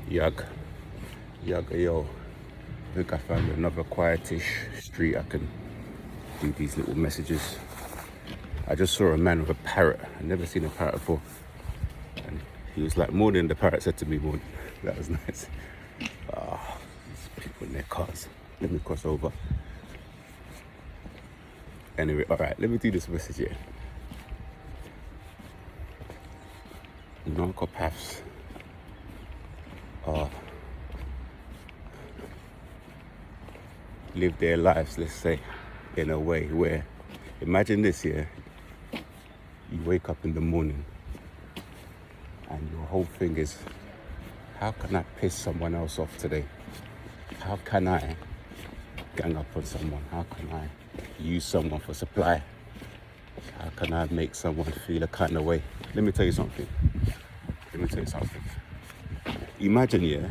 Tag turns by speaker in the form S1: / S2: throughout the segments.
S1: Yug, yo. I think I found another quietish street I can do these little messages. I just saw a man with a parrot. I've never seen a parrot before. And he was like, morning, the parrot said to me, morning. That was nice. These people in their cars. Let me cross over. Anyway, all right, let me do this message here. Narcopaths live their lives, let's say, in a way where, imagine this here, you wake up in the morning and your whole thing is, how can I piss someone else off today? How can I gang up on someone? How can I use someone for supply? How can I make someone feel a kind of way? Let me tell you something. Imagine, yeah,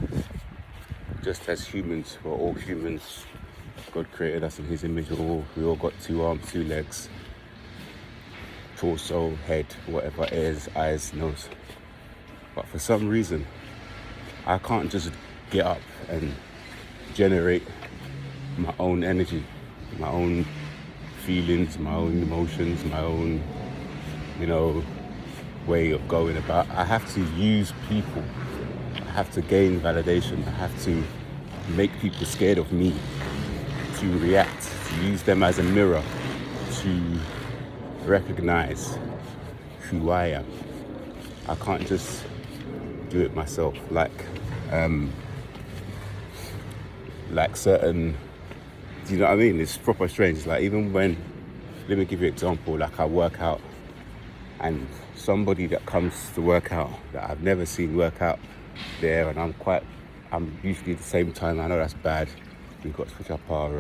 S1: just as humans, we're all humans. God created us in his image. We all got 2 arms, 2 legs, torso, head, whatever, ears, eyes, nose. But for some reason, I can't just get up and generate my own energy, my own feelings, my own emotions, my own, way of going about. I have to use people. I have to gain validation. I have to make people scared of me, to react, to use them as a mirror, to recognize who I am. I can't just do it myself like certain, do you know what I mean? It's proper strange. Like even when, let me give you an example, like I work out and somebody that comes to work out that I've never seen work out there, and I'm usually at the same time. I know that's bad. We've got to switch up our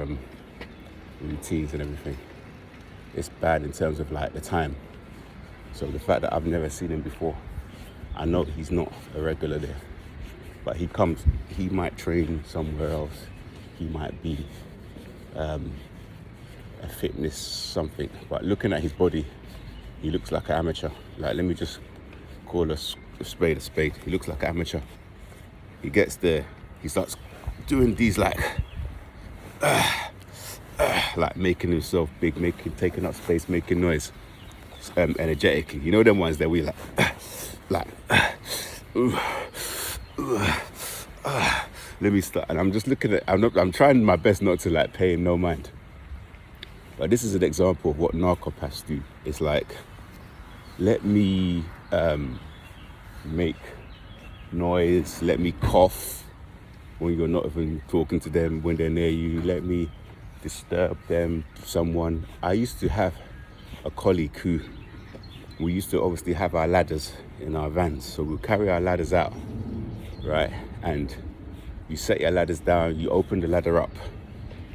S1: routines and everything. It's bad in terms of like the time. So the fact that I've never seen him before, I know he's not a regular there. But he comes, he might train somewhere else. He might be a fitness something. But looking at his body, he looks like an amateur. Like, let me just call a spade a spade. He looks like an amateur. He gets there, he starts doing these like making himself big, taking up space, making noise, energetically. You know them ones that we like let me start. And I'm just looking at, I'm trying my best not to like pay him no mind. But this is an example of what narcopaths do. It's like, let me make noise, let me cough when you're not even talking to them, when they're near you, let me disturb them, someone. I used to have a colleague who, we used to obviously have our ladders in our vans. So we'll carry our ladders out, right? And you set your ladders down, you open the ladder up.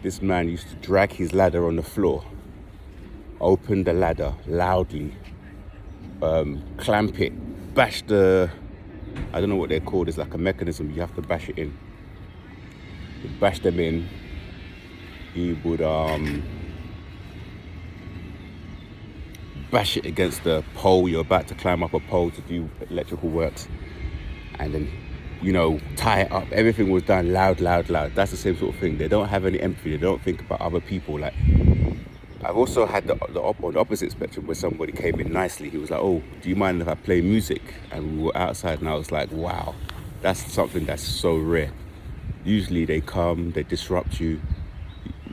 S1: This man used to drag his ladder on the floor, open the ladder loudly, clamp it, bash the, I don't know what they're called, it's like a mechanism, you have to bash it in. He'd bash them in, he would bash it against the pole. You're about to climb up a pole to do electrical works, and then, tie it up. Everything was done loud. That's the same sort of thing. They don't have any empathy. They don't think about other people. Like, I've also had on the opposite spectrum where somebody came in nicely. He was like, oh, do you mind if I play music? And we were outside and I was like, wow, that's something that's so rare. Usually they come, they disrupt you.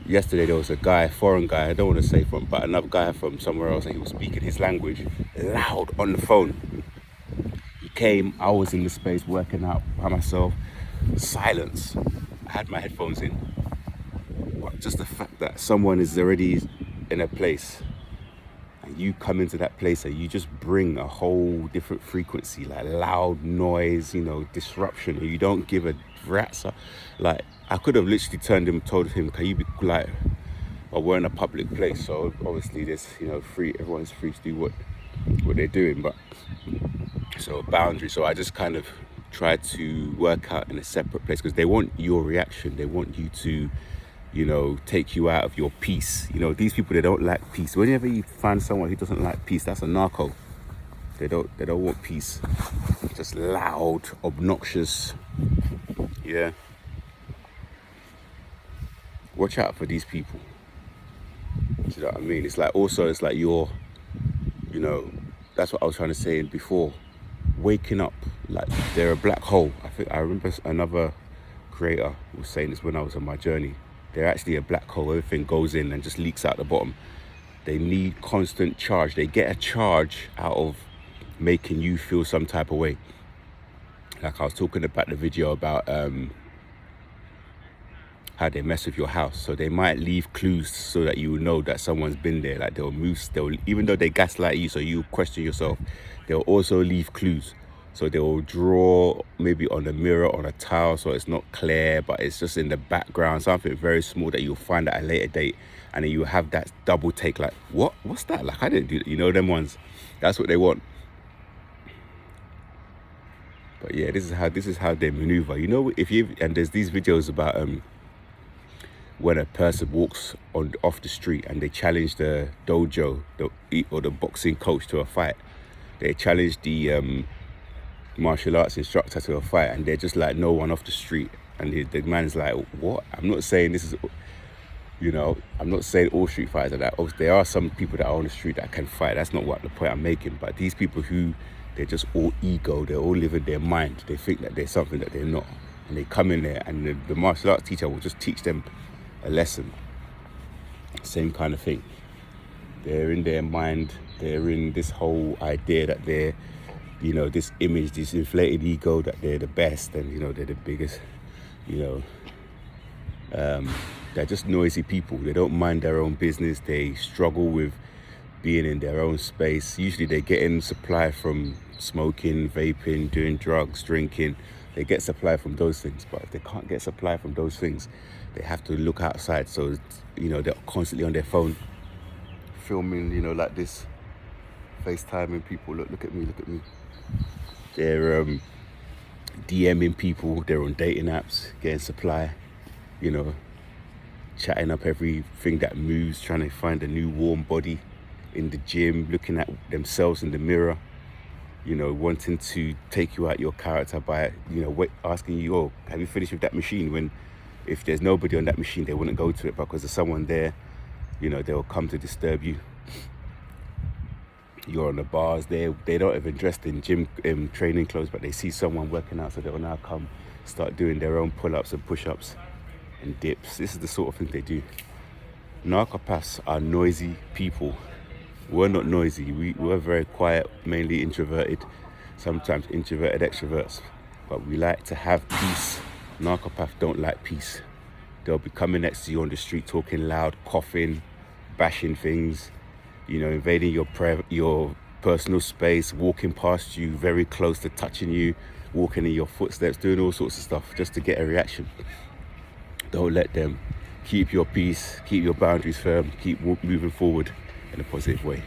S1: Yesterday there was a guy, foreign guy, I don't want to say from, but another guy from somewhere else, and he was speaking his language loud on the phone. He came, I was in the space working out by myself, silence. I had my headphones in. But just the fact that someone is already in a place and you come into that place and you just bring a whole different frequency, like loud noise, disruption, and you don't give a rat's. Like, I could have literally turned him, told him, can you be like, well, we're in a public place, so obviously there's, free, everyone's free to do what they're doing, but so boundary. So I just kind of tried to work out in a separate place, because they want your reaction. They want you to, take you out of your peace. These people, they don't like peace. Whenever you find someone who doesn't like peace, that's a narco. They don't want peace. Just loud, obnoxious, Yeah. Watch out for these people. Do you know what I mean? It's like, also, it's like you're, you know, that's what I was trying to say before. Waking up, like they're a black hole. I think I remember another creator was saying this when I was on my journey. They're actually a black hole. Everything goes in and just leaks out the bottom. They need constant charge. They get a charge out of making you feel some type of way. Like I was talking about the video about how they mess with your house. So they might leave clues so that you will know that someone's been there. Like they'll even though they gaslight you, so you question yourself, they'll also leave clues. So they'll draw maybe on a mirror, on a tile, so it's not clear, but it's just in the background, something very small that you'll find at a later date. And then you have that double take, like, what's that? Like, I didn't do that. You know, them ones. That's what they want. But yeah, this is how they maneuver. You know, and there's these videos about when a person walks off the street and they challenge the dojo or the boxing coach to a fight. They challenge the martial arts instructor to a fight, and they're just like no one off the street. And the man's like, what? I'm not saying this is, you know, I'm not saying all street fighters are that. Obviously, there are some people that are on the street that can fight. That's not what the point I'm making. But these people who, they're just all ego, they all live in their mind. They think that they're something that they're not. And they come in there, and the martial arts teacher will just teach them a lesson. Same kind of thing. They're in their mind. They're in this whole idea that they're, you know, this image, this inflated ego that they're the best and, you know, they're the biggest, you know. They're just noisy people. They don't mind their own business. They struggle with being in their own space. Usually they get in supply from smoking, vaping, doing drugs, drinking. They get supply from those things. But if they can't get supply from those things, they have to look outside. So, you know, they're constantly on their phone, filming, you know, like this, FaceTiming people. Look at me, look at me. They're DMing people. They're on dating apps, getting supply, you know, chatting up everything that moves, trying to find a new warm body in the gym, looking at themselves in the mirror, you know, wanting to take you out your character by, you know, asking you, oh, have you finished with that machine? When if there's nobody on that machine, they wouldn't go to it, because there's someone there, you know, they'll come to disturb you. You're on the bars, they're not even dressed in gym training clothes, but they see someone working out, so they'll now come start doing their own pull-ups and push-ups and dips. This is the sort of thing they do. Narcopaths are noisy people. We're not noisy. We're very quiet, mainly introverted, sometimes introverted extroverts, but we like to have peace. Narcopaths don't like peace. They'll be coming next to you on the street, talking loud, coughing, bashing things, you know, invading your personal space, walking past you, very close to touching you, walking in your footsteps, doing all sorts of stuff just to get a reaction. Don't let them. Keep your peace, keep your boundaries firm, keep moving forward in a positive way.